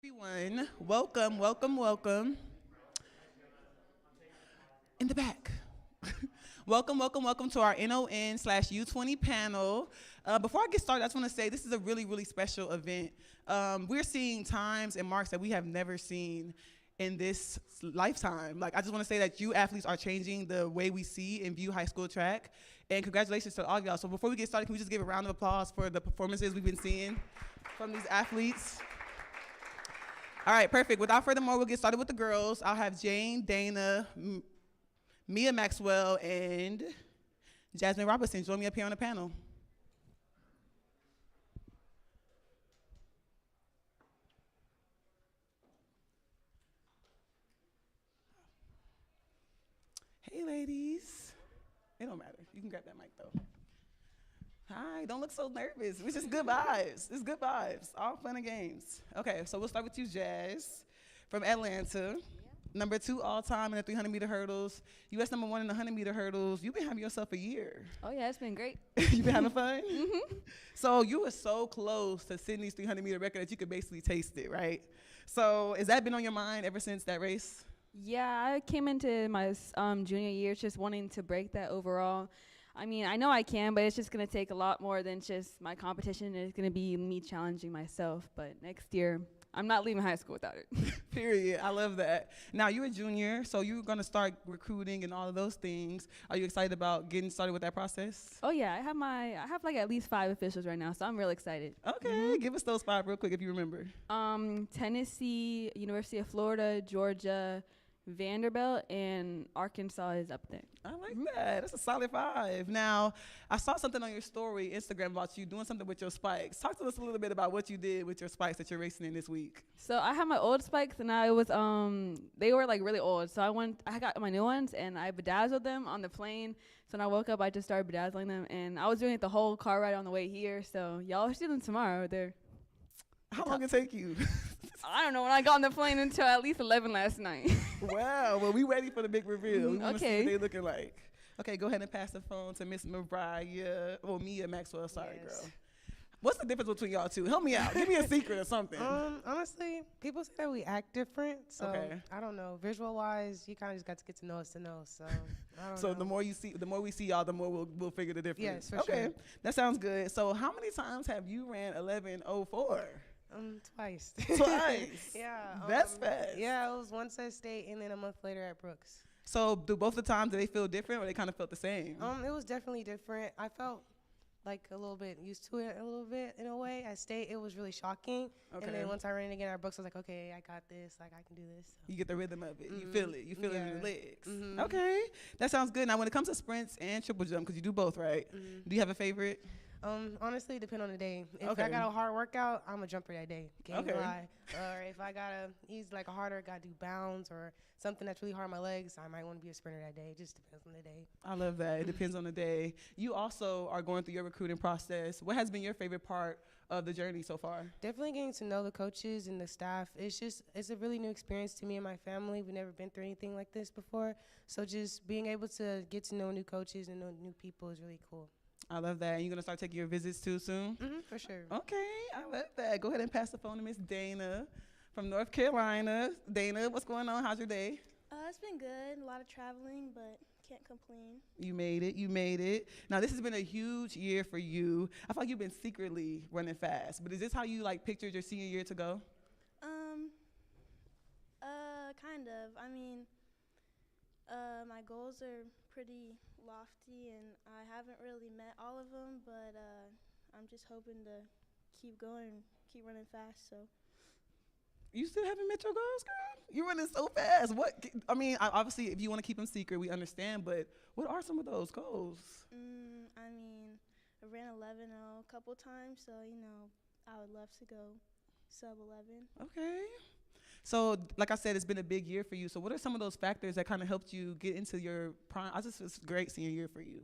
Everyone, welcome, welcome, welcome. In the back. Welcome, welcome, welcome to our NON/U20 panel. Before I get started, I just want to say this is a really, really special event. We're seeing times and marks that we have never seen in this lifetime. Like, I just want to say that you athletes are changing the way we see and view high school track. And congratulations to all of y'all. So before we get started, can we just give a round of applause for the performances we've been seeing from these athletes? All right, perfect. Without further ado, we'll get started with the girls. I'll have Jane, Dana, Mia Maxwell, and Jasmine Robinson join me up here on the panel. Hey, ladies. It don't matter. You can grab that mic, though. Hi, don't look so nervous. It's just good vibes. It's good vibes. All fun and games. Okay, so we'll start with you, Jazz, from Atlanta. Number 2 all time in the 300-meter hurdles. U.S. number 1 in the 100-meter hurdles. You've been having yourself a year. Oh, yeah, it's been great. You've been having fun? Mm-hmm. So you were so close to Sydney's 300-meter record that you could basically taste it, right? So has that been on your mind ever since that race? Yeah, I came into my junior year just wanting to break that overall. I mean, I know I can, but it's just going to take a lot more than just my competition. It's going to be me challenging myself. But next year, I'm not leaving high school without it. Period. I love that. Now, you're a junior, so you're going to start recruiting and all of those things. Are you excited about getting started with that process? Oh, yeah. I have like at least 5 officials right now, so I'm really excited. Okay. Give us those 5 real quick if you remember. Tennessee, University of Florida, Georgia, Vanderbilt, and Arkansas is up there. I like that. That's a solid 5. Now, I saw something on your story, Instagram, about you doing something with your spikes. Talk to us a little bit about what you did with your spikes that you're racing in this week. So I have my old spikes, and I was they were like really old. So I got my new ones, and I bedazzled them on the plane. So when I woke up, I just started bedazzling them, and I was doing it the whole car ride on the way here. So y'all are stealing tomorrow. They're How long it take you? I don't know. When I got on the plane until at least 11 last night. Wow. Well, we ready for the big reveal. We want to see Okay. what they looking like. Okay, go ahead and pass the phone to Miss Mariah, or Mia Maxwell. Sorry, Yes. girl. What's the difference between y'all two? Help me out. Give me a secret or something. Honestly, people say that we act different, so Okay. I don't know. Visual-wise, you kind of just got to get to know us to know. So I don't So know. the more we see y'all, the more we'll figure the difference. Yes, for okay, sure. that sounds good. So how many times have you ran 11:04? Twice. Twice. Yeah. That's fast. Yeah, it was once at State and then a month later at Brooks. So do both the times, do they feel different or they kind of felt the same? It was definitely different. I felt like a little bit used to it a little bit in a way. At State, it was really shocking. Okay. And then once I ran again at Brooks, I was like, okay, I got this. Like, I can do this. So. You get the rhythm of it. You feel it. You feel it in your Yeah. legs. Mhm. Okay, that sounds good. Now, when it comes to sprints and triple jump, because you do both, right? Do you have a favorite? Honestly, depend on the day. If Okay. I got a hard workout, I'm a jumper that day. Can't Okay. lie. Or if I gotta use like a harder, gotta do bounds or something that's really hard on my legs, I might want to be a sprinter that day. It just depends on the day. I love that. It depends on the day. You also are going through your recruiting process. What has been your favorite part of the journey so far? Definitely getting to know the coaches and the staff. It's a really new experience to me and my family. We've never been through anything like this before. So just being able to get to know new coaches and know new people is really cool. I love that. And you're going to start taking your visits too soon? For sure. Okay, I love that. Go ahead and pass the phone to Miss Dana from North Carolina. Dana, what's going on? How's your day? It's been good. A lot of traveling, but can't complain. You made it. You made it. Now, this has been a huge year for you. I feel like you've been secretly running fast. But is this how you like pictured your senior year to go? Kind of. I mean, my goals are pretty lofty, and I haven't really met all of them, but I'm just hoping to keep going, keep running fast. So. You still haven't met your goals, girl? You're running so fast. Obviously, if you want to keep them secret, we understand. But what are some of those goals? I mean, I ran 11 a couple times, so I would love to go sub 11. Okay. So, like I said, it's been a big year for you. So what are some of those factors that kind of helped you get into your prime? It's a great senior year for you.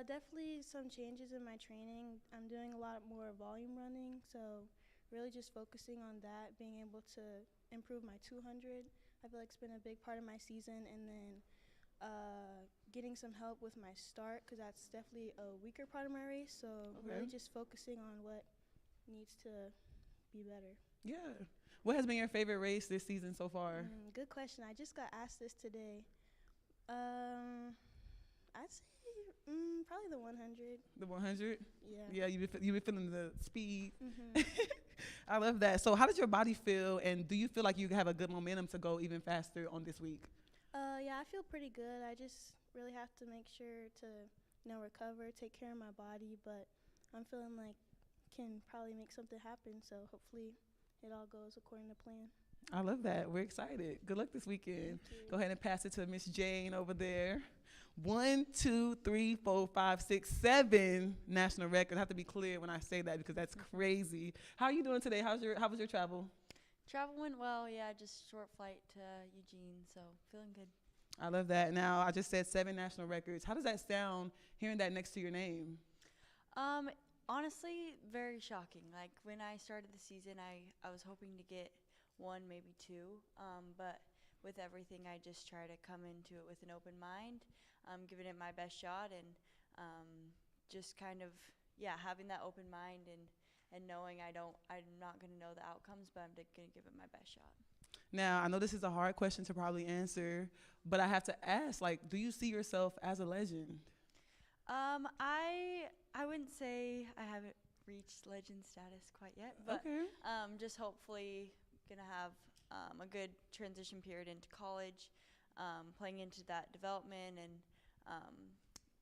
Definitely some changes in my training. I'm doing a lot more volume running, so really just focusing on that, being able to improve my 200. I feel like it's been a big part of my season, and then getting some help with my start, because that's definitely a weaker part of my race. So really just focusing on what needs to be better. Yeah. What has been your favorite race this season so far? Good question. I just got asked this today. I'd say probably the 100. The 100? Yeah. Yeah, you been feeling the speed. Mhm. I love that. So how does your body feel, and do you feel like you have a good momentum to go even faster on this week? Yeah, I feel pretty good. I just really have to make sure to, recover, take care of my body. But I'm feeling like can probably make something happen. So hopefully, it all goes according to plan. I love that. We're excited. Good luck this weekend. Thank you. Go ahead and pass it to Miss Jane over there. 1, 2, 3, 4, 5, 6, 7 national records. I have to be clear when I say that because that's crazy. How are you doing today? How was your travel? Travel went well, yeah, just short flight to Eugene, so feeling good. I love that. Now, I just said 7 national records. How does that sound hearing that next to your name? Honestly, very shocking. Like when I started the season, I was hoping to get 1, maybe 2, but with everything, I just try to come into it with an open mind, giving it my best shot, and just kind of, having that open mind and knowing I'm not going to know the outcomes, but I'm going to give it my best shot. Now, I know this is a hard question to probably answer, but I have to ask, do you see yourself as a legend? I wouldn't say I haven't reached legend status quite yet, but Okay. just hopefully gonna have a good transition period into college, playing into that development, and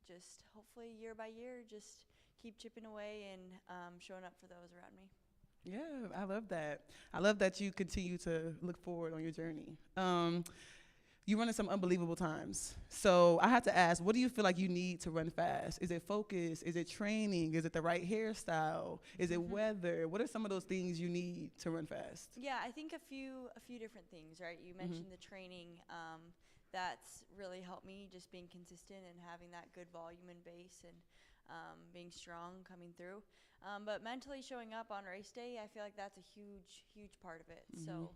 just hopefully year by year, just keep chipping away and showing up for those around me. Yeah, I love that. I love that you continue to look forward on your journey. You run in some unbelievable times. So I have to ask, what do you feel like you need to run fast? Is it focus? Is it training? Is it the right hairstyle? Is it weather? What are some of those things you need to run fast? Yeah, I think a few different things, right? You mentioned the training. That's really helped me, just being consistent and having that good volume and base, and being strong coming through. But mentally showing up on race day, I feel like that's a huge part of it. So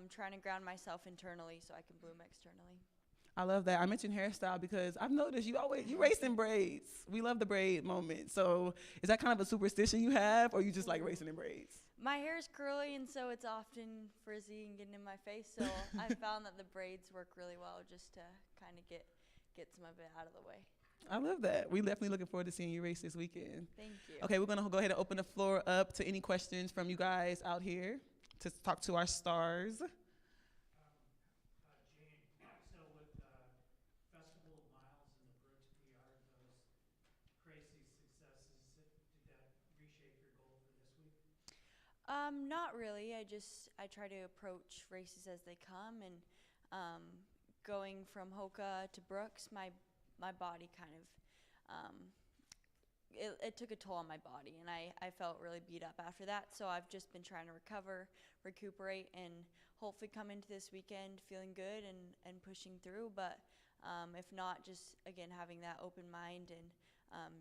trying to ground myself internally so I can bloom externally. I love that. I mentioned hairstyle because I've noticed you race in braids. We love the braid moment. So is that kind of a superstition you have, or you just like racing in braids? My hair is curly, and so it's often frizzy and getting in my face. So I found that the braids work really well just to kind of get some of it out of the way. I love that. We're definitely looking forward to seeing you race this weekend. Thank you. Okay, we're going to go ahead and open the floor up to any questions from you guys out here to talk to our stars. Jane, so with Festival of Miles and the Brooks PR, those crazy successes, did that reshape your goal for this week? Not really. I try to approach races as they come, and going from Hoka to Brooks, my body kind of it took a toll on my body, and I felt really beat up after that. So I've just been trying to recuperate, and hopefully come into this weekend feeling good and pushing through. But if not, just again having that open mind and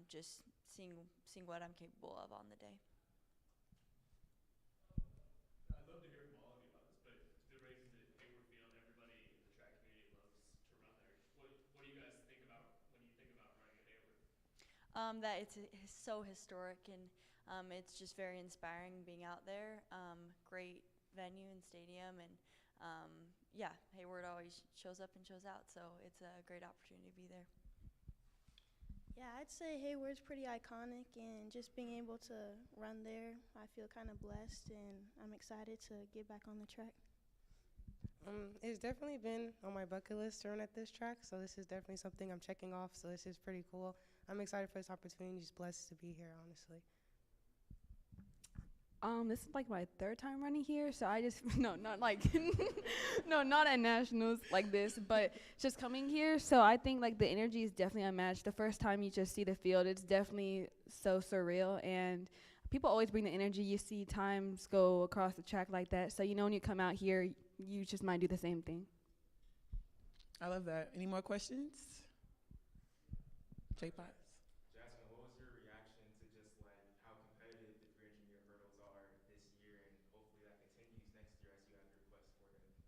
just seeing what I'm capable of on the day. I'd love to hear from all of you about this, but the races at Hayward Field, everybody in the track community loves to run there. What do you guys think about when you think about running at Hayward? That it's so historic, and it's just very inspiring being out there. Great venue and stadium, and Hayward always shows up and shows out, so it's a great opportunity to be there. Yeah, I'd say Hayward's pretty iconic, and just being able to run there, I feel kind of blessed, and I'm excited to get back on the track. It's definitely been on my bucket list to run at this track, so this is definitely something I'm checking off, so this is pretty cool. I'm excited for this opportunity, just blessed to be here, honestly. This is like my 3rd time running here, so I just not like not at nationals like this, but just coming here. So I think like the energy is definitely unmatched. The first time you just see the field, it's definitely so surreal, and people always bring the energy. You see times go across the track like that, so when you come out here, you just might do the same thing. I love that. Any more questions? J-Pots. Jasmine, what was your reaction to just like how competitive the 300-meter hurdles are this year, and hopefully that continues next year as you have your quest for the national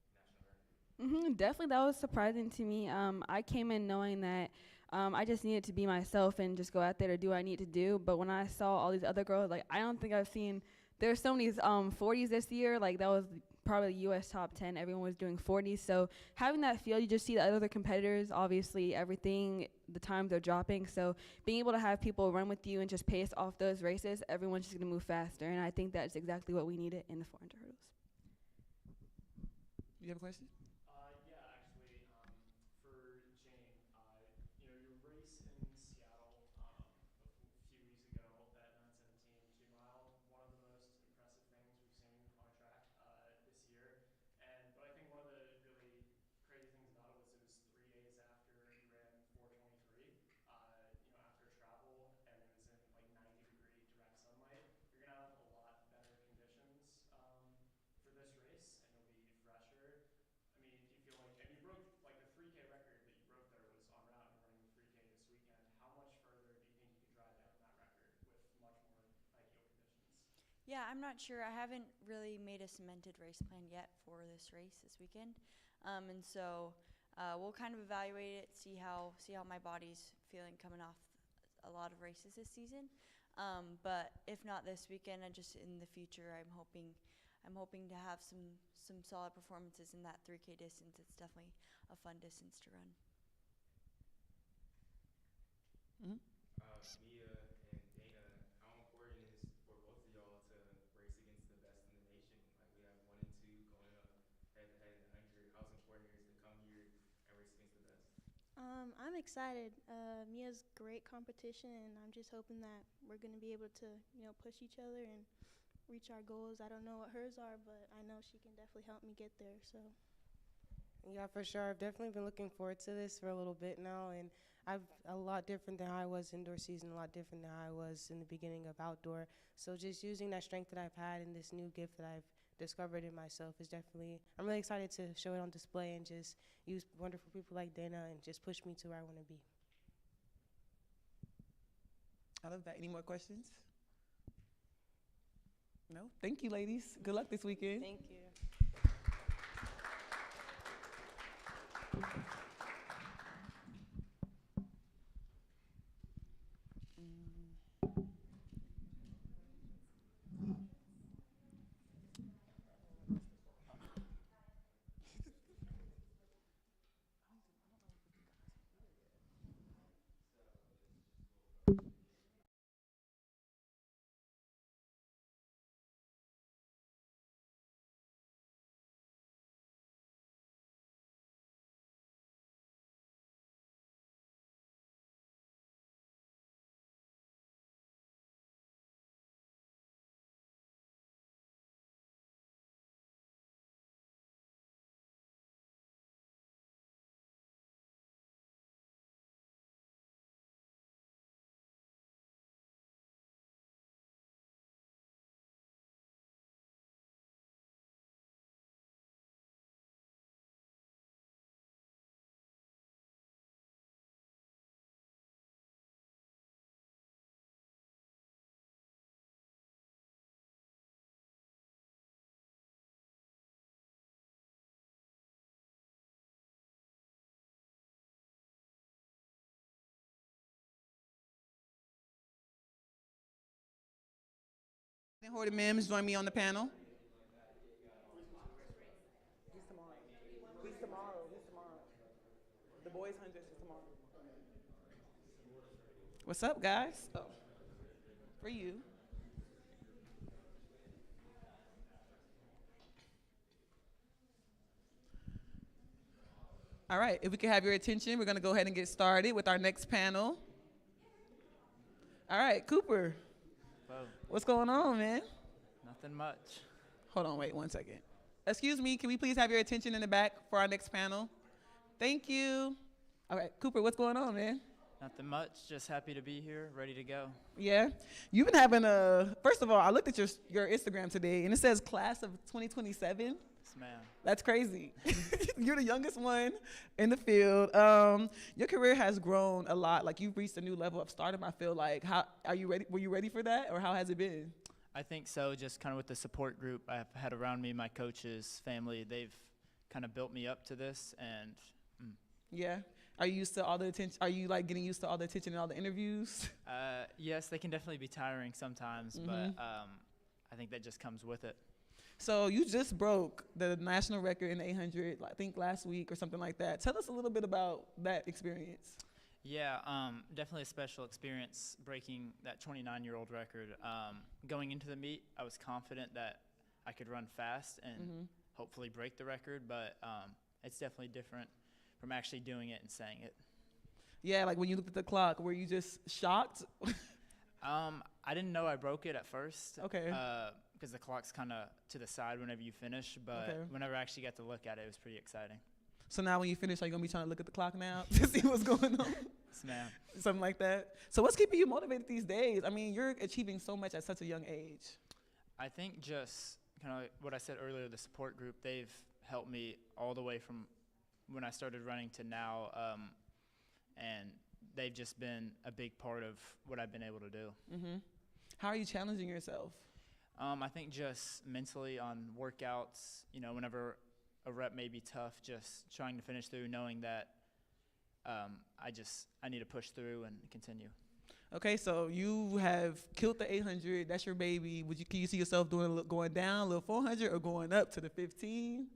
record? Definitely, that was surprising to me. I came in knowing that I just needed to be myself and just go out there to do what I need to do. But when I saw all these other girls, like I don't think I've seen. There's so many 40s this year. Like that was probably US top 10. Everyone was doing 40. So having that field, you just see the other competitors, obviously everything, the times are dropping. So being able to have people run with you and just pace off those races, everyone's just going to move faster. And I think that's exactly what we needed in the 400 hurdles. You have a question? Yeah, actually, for Jane, your race in Seattle a few weeks ago, that 9:17 2 mile, one of the most impressive things we've seen on a track this year. But I think one of the really crazy things about it was 3 days after you ran 4:23. After travel, and it was in like 90-degree direct sunlight. You're gonna have a lot better conditions for this race, and you'll be fresher. I mean, do you feel like, and you broke, like the 3K record that you broke there was on route, and you're running the 3K this weekend. How much further do you think you can drive down that record with much more ideal conditions? Yeah, I'm not sure. I haven't really made a cemented race plan yet for this race this weekend, and so we'll kind of evaluate it, see how my body's feeling coming off a lot of races this season. But if not this weekend, and just in the future, I'm hoping to have some solid performances in that 3K distance. It's definitely a fun distance to run. Mm-hmm. Mia and Dana, how important is for both of y'all to race against the best in the nation? Like we have 1 and 2 going up head to head in the 100. How's important it is to come here and race against the best? I'm excited. Mia's great competition, and I'm just hoping that we're going to be able to, push each other and reach our goals. I don't know what hers are, but I know she can definitely help me get there. So. Yeah, for sure. I've definitely been looking forward to this for a little bit now, and I've a lot different than how I was indoor season, a lot different than how I was in the beginning of outdoor. So just using that strength that I've had and this new gift that I've discovered in myself is definitely, I'm really excited to show it on display and just use wonderful people like Dana and just push me to where I want to be. I love that. Any more questions? No? Thank you, ladies. Good luck this weekend. Thank you. Horton Mims, join me on the panel. He's tomorrow. The boys' 100 is tomorrow. What's up, guys? Oh, for you. All right, if we could have your attention, we're going to go ahead and get started with our next panel. All right, Cooper. Whoa. What's going on, man? Nothing much. Hold on, wait 1 second. Excuse me, can we please have your attention in the back for our next panel? Thank you. All right, Cooper, what's going on, man? Nothing much. Just happy to be here, ready to go. Yeah, you've been having first of all, I looked at your Instagram today, and it says class of 2027. Yes, ma'am. That's crazy. You're the youngest one in the field. Your career has grown a lot. Like, you've reached a new level of stardom. I feel like, how are you ready? Were you ready for that, or how has it been? I think so. Just kind of with the support group I've had around me, my coaches, family, they've kind of built me up to this. And yeah, are you used to all the attention? Are you like getting used to all the attention and all the interviews? Yes, they can definitely be tiring sometimes, but I think that just comes with it. So you just broke the national record in the 800, I think last week or something like that. Tell us a little bit about that experience. Yeah, definitely a special experience breaking that 29-year-old record. Going into the meet, I was confident that I could run fast and hopefully break the record, but it's definitely different from actually doing it and saying it. Yeah, like when you looked at the clock, were you just shocked? I didn't know I broke it at first. Okay. Because the clock's kind of to the side whenever you finish, but whenever I actually got to look at it, it was pretty exciting. So now when you finish, are you going to be trying to look at the clock now to see what's going on? Yes, ma'am. Something like that. So what's keeping you motivated these days? I mean, you're achieving so much at such a young age. I think just kind of like what I said earlier, the support group, they've helped me all the way from when I started running to now, and they've just been a big part of what I've been able to do. How are you challenging yourself? I think just mentally on workouts, whenever a rep may be tough, just trying to finish through, knowing that I need to push through and continue. Okay, so you have killed the 800. That's your baby. Can you see yourself going down a little 400 or going up to the 15?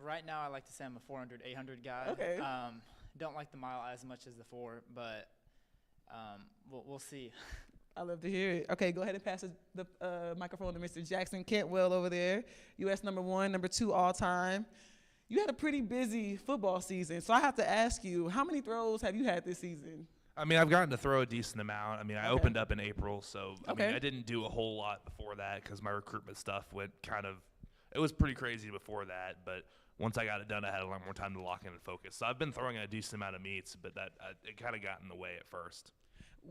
Right now, I like to say I'm a 400, 800 guy. Okay. Don't like the mile as much as the 4, but we'll see. I love to hear it. Okay, go ahead and pass the microphone to Mr. Jackson Cantwell over there, U.S. number 1, number 2 all time. You had a pretty busy football season, so I have to ask you, how many throws have you had this season? I mean, I've gotten to throw a decent amount. I mean, I opened up in April, so I mean, I didn't do a whole lot before that because my recruitment stuff went it was pretty crazy before that, but once I got it done, I had a lot more time to lock in and focus. So I've been throwing a decent amount of meets, but it kind of got in the way at first.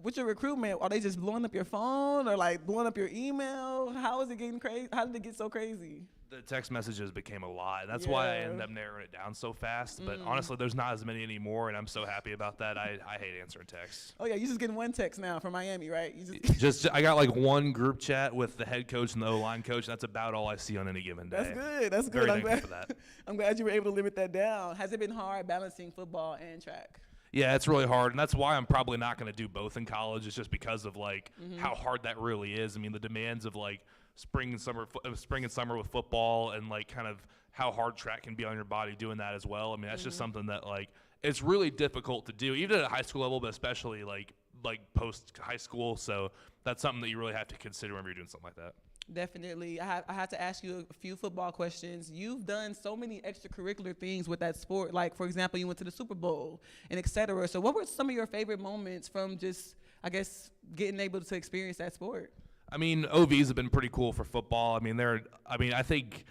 With your recruitment, are they just blowing up your phone or like blowing up your email? How is it getting crazy? How did it get so crazy? The text messages became a lot, and that's why I ended up narrowing it down so fast. But honestly, there's not as many anymore, and I'm so happy about that. I hate answering texts. Oh, yeah, you're just getting one text now from Miami, right? You I got like one group chat with the head coach and the O-line coach, and that's about all I see on any given day. That's good. That's good. Very thankful for that. I'm glad you were able to limit that down. Has it been hard balancing football and track? Yeah, it's really hard, and that's why I'm probably not going to do both in college. It's just because of like how hard that really is. I mean, the demands of like spring and summer with football, and like kind of how hard track can be on your body doing that as well. I mean, that's just something that like it's really difficult to do, even at a high school level, but especially like post high school. So that's something that you really have to consider whenever you're doing something like that. Definitely. I had to ask you a few football questions. You've done so many extracurricular things with that sport. Like, for example, you went to the Super Bowl and et cetera. So what were some of your favorite moments from just, I guess, getting able to experience that sport? I mean, OVs have been pretty cool for football. I mean, I think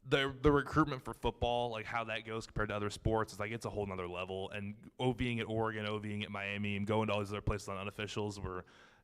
the recruitment for football, like how that goes compared to other sports, is like it's a whole nother level. And OVing at Oregon, OVing at Miami, and going to all these other places on unofficials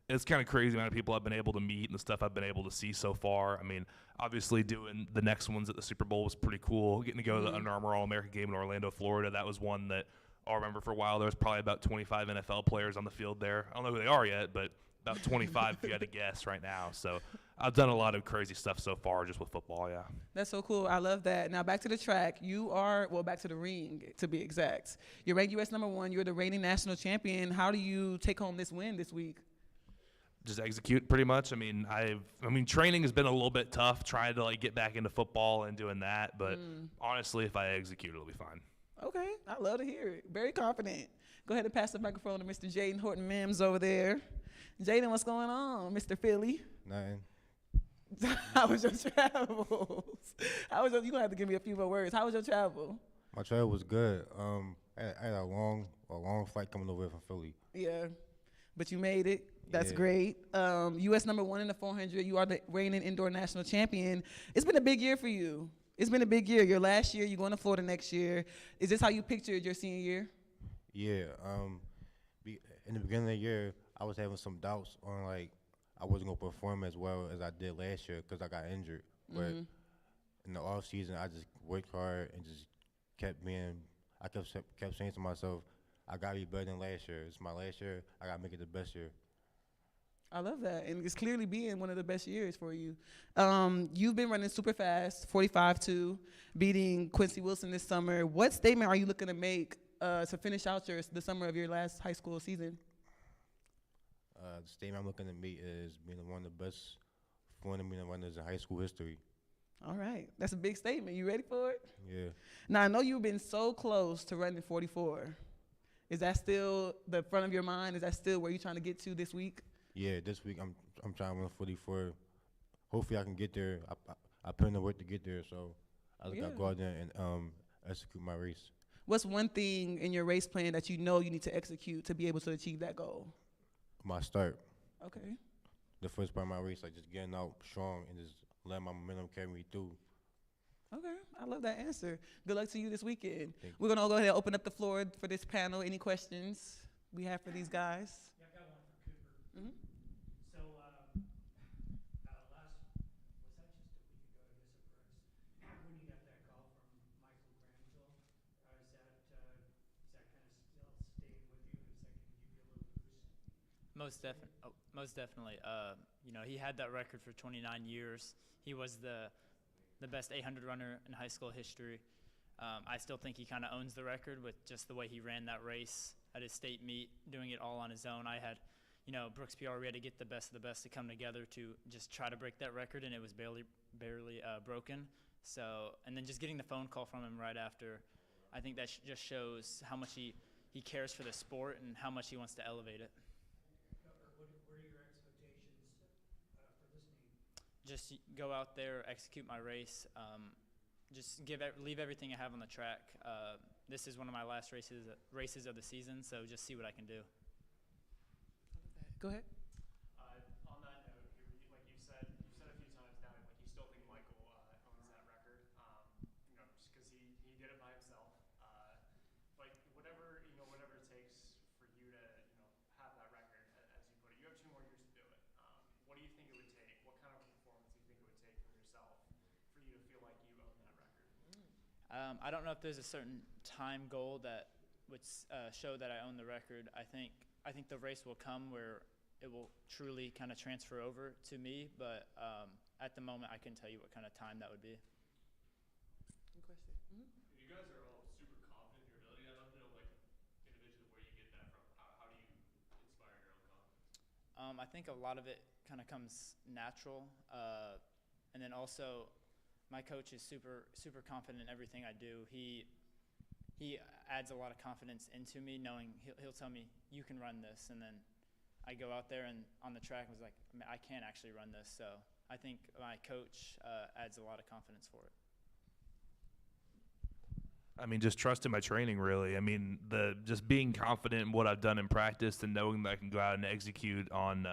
it's kind of crazy the amount of people I've been able to meet and the stuff I've been able to see so far. I mean, obviously doing the next ones at the Super Bowl was pretty cool. Getting to go to the Under Armour All-American game in Orlando, Florida, that was one that I'll remember for a while. There was probably about 25 NFL players on the field there. I don't know who they are yet, but about 25 if you had to guess right now. So I've done a lot of crazy stuff so far just with football, yeah. That's so cool. I love that. Now back to the track. Back to the ring, to be exact. You're ranked U.S. number 1. You're the reigning national champion. How do you take home this win this week? Just execute pretty much. I mean, training has been a little bit tough trying to like get back into football and doing that, but honestly, if I execute, it'll be fine. Okay, I love to hear it. Very confident. Go ahead and pass the microphone to Mr. Jaden Horton Mims over there. Jaden, what's going on, Mr. Philly? Nothing. How was your travels? You gonna have to give me a few more words. How was your travel? My travel was good. I had a long flight coming over from Philly. Yeah, but you made it. That's great. U.S. number 1 in the 400. You are the reigning indoor national champion. It's been a big year for you. It's been a big year. Your last year, you're going to Florida next year. Is this how you pictured your senior year? Yeah. In the beginning of the year, I was having some doubts on like I wasn't gonna perform as well as I did last year because I got injured. But in the off season, I just worked hard and just kept saying to myself, I gotta be better than last year. It's my last year. I gotta make it the best year. I love that, and it's clearly being one of the best years for you. You've been running super fast, 45-2, beating Quincy Wilson this summer. What statement are you looking to make to finish out the summer of your last high school season? The statement I'm looking to make is being one of the best 400-meter runners in high school history. All right. That's a big statement. You ready for it? Yeah. Now, I know you've been so close to running 44. Is that still the front of your mind? Is that still where you're trying to get to this week? Yeah, this week I'm trying to run 44. Hopefully I can get there. I put in the work to get there, so I just got to go out there and execute my race. What's one thing in your race plan that you know you need to execute to be able to achieve that goal? My start, Okay. the first part of my race, like just getting out strong and just letting my momentum carry me through. Okay. I love that answer. Good luck to you this weekend. Thank We're going to go ahead and open up the floor for this panel. Any questions we have for these guys? Yeah, I've got one for Cooper. Mhm. So, last, was that just a week ago, I guess, at Brooks, when you got that call from Michael Granville? Is that kind of still staying with you? Is that giving you a little boost? Most definitely. You know, he had that record for 29 years. He was the best 800 runner in high school history. I still think he kind of owns the record with just the way he ran that race at his state meet, doing it all on his own. I had, you know, Brooks PR, we had to get the best of the best to come together to just try to break that record, and it was barely broken. So, and then just getting the phone call from him right after, I think that just shows how much he cares for the sport and how much he wants to elevate it. What are your expectations for this meet? Just go out there, execute my race, just leave everything I have on the track. This is one of my last races of the season, so just see what I can do. Go ahead. On that note, like you've said a few times now, like you still think Michael owns that record, you know, just because he did it by himself. But whatever it takes for you to, you know, have that record, as you put it, you have 2 more years to do it. What do you think it would take? What kind of performance do you think it would take from yourself for you to feel like you own that record? I don't know if there's a certain time goal that would show that I own the record. I think the race will come where it will truly kind of transfer over to me, but at the moment I couldn't tell you what kind of time that would be. Good question. Mm-hmm. You guys are all super confident in your ability. I'd love to know, like, individually where you get that from. How do you inspire your own confidence? I think a lot of it kind of comes natural, and then also my coach is super confident in everything I do. He adds a lot of confidence into me, knowing he'll tell me, you can run this, and then I go out there and on the track was like, I can't actually run this. So I think my coach adds a lot of confidence for it. I mean, just trusting my training, really. I mean, just being confident in what I've done in practice and knowing that I can go out and execute on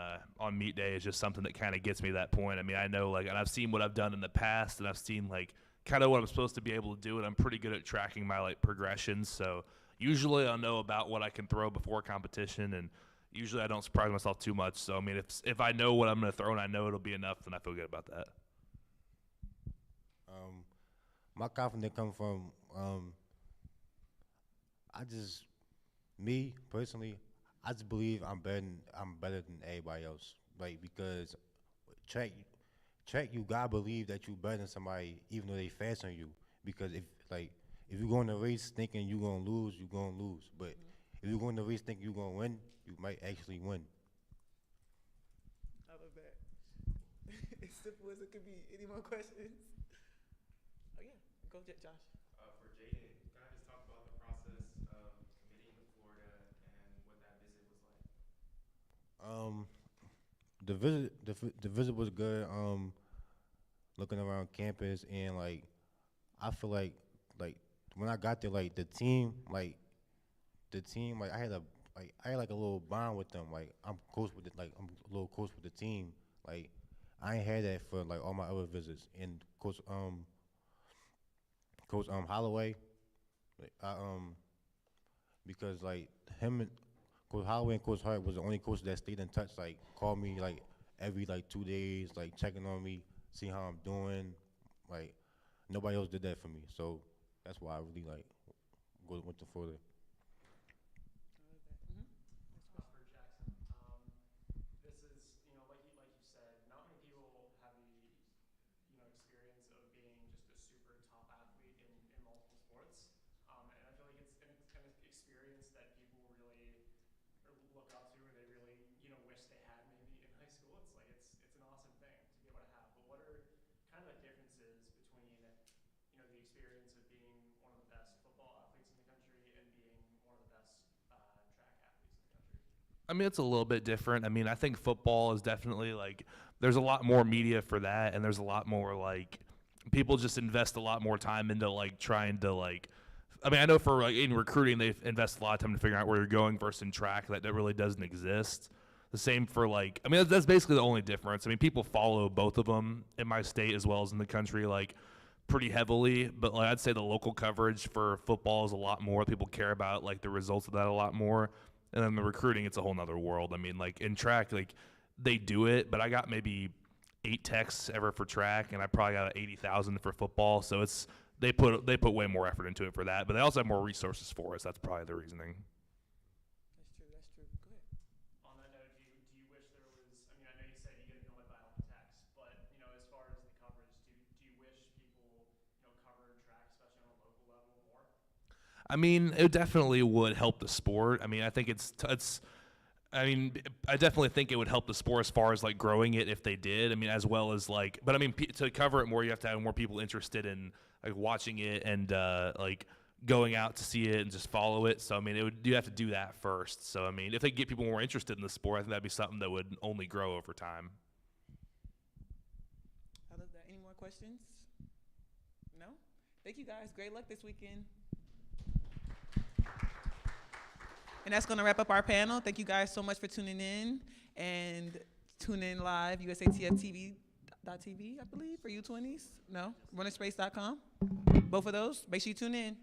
meet day is just something that kind of gets me to that point. I mean, I know, like, and I've seen what I've done in the past, and I've seen, like, kind of what I'm supposed to be able to do, and I'm pretty good at tracking my, like, progressions. So usually I'll know about what I can throw before competition, and usually I don't surprise myself too much. So, I mean, if I know what I'm going to throw and I know it'll be enough, then I feel good about that. My confidence comes from me personally, I just believe I'm better than everybody else. Like, because track you gotta believe that you better than somebody even though they faster than you. Because if you go in the race thinking you gonna lose, you gonna lose. But if you go in the race thinking you gonna win, you might actually win. I love that. As simple as it could be. Any more questions? Oh yeah, go Josh. For Jaden, kind of just talk about the process of committing to Florida and what that visit was like. The visit was good. Looking around campus and I feel like when I got there, the team I had a little bond with them. Like, I'm close with it. Like, I'm a little close with the team. Like, I ain't had that for all my other visits. And Coach Holloway, because him and Coach Holloway and Coach Hart was the only coach that stayed in touch. Called me every 2 days, checking on me, see how I'm doing. Nobody else did that for me. So that's why I really went to Florida. For Jackson, this is, you know, like you said, not many people have the, you know, experience of being just a super top athlete in multiple sports, and I feel like it's an experience that people really look up to, or they really, you know, wish they had maybe in high school. It's an awesome thing to be able to have. But what are kind of the differences I mean, it's a little bit different. I mean, I think football is definitely like there's a lot more media for that, and there's a lot more like people just invest a lot more time into like trying to like. I mean, I know for like in recruiting, they invest a lot of time to figure out where you're going versus in track that really doesn't exist. The same for like, I mean, that's basically the only difference. I mean, people follow both of them in my state as well as in the country, like pretty heavily. But like, I'd say the local coverage for football is a lot more. People care about like the results of that a lot more. And then the recruiting, it's a whole nother world. I mean, like in track, like they do it, but I got maybe 8 texts ever for track, and I probably got 80,000 for football. So it's they put way more effort into it for that. But they also have more resources for us. That's probably the reasoning. That's true. Go ahead. On that note, do you wish there was? I mean, I know you said you get annoyed by all the texts, but you know, as far as the coverage, do you wish people cover track, especially on a local level, more? I mean, it definitely would help the sport. I mean, I think I mean, I definitely think it would help the sport as far as like growing it if they did. I mean, as well as like, but I mean, to cover it more, you have to have more people interested in like watching it and like going out to see it and just follow it. So I mean, you have to do that first. So I mean, if they get people more interested in the sport, I think that'd be something that would only grow over time. I love that. Any more questions? No? Thank you guys. Great luck this weekend. And that's going to wrap up our panel. Thank you guys so much for tuning in. And tune in live, USATFTV.tv, I believe, for U20s. No? Runnerspace.com. Both of those. Make sure you tune in.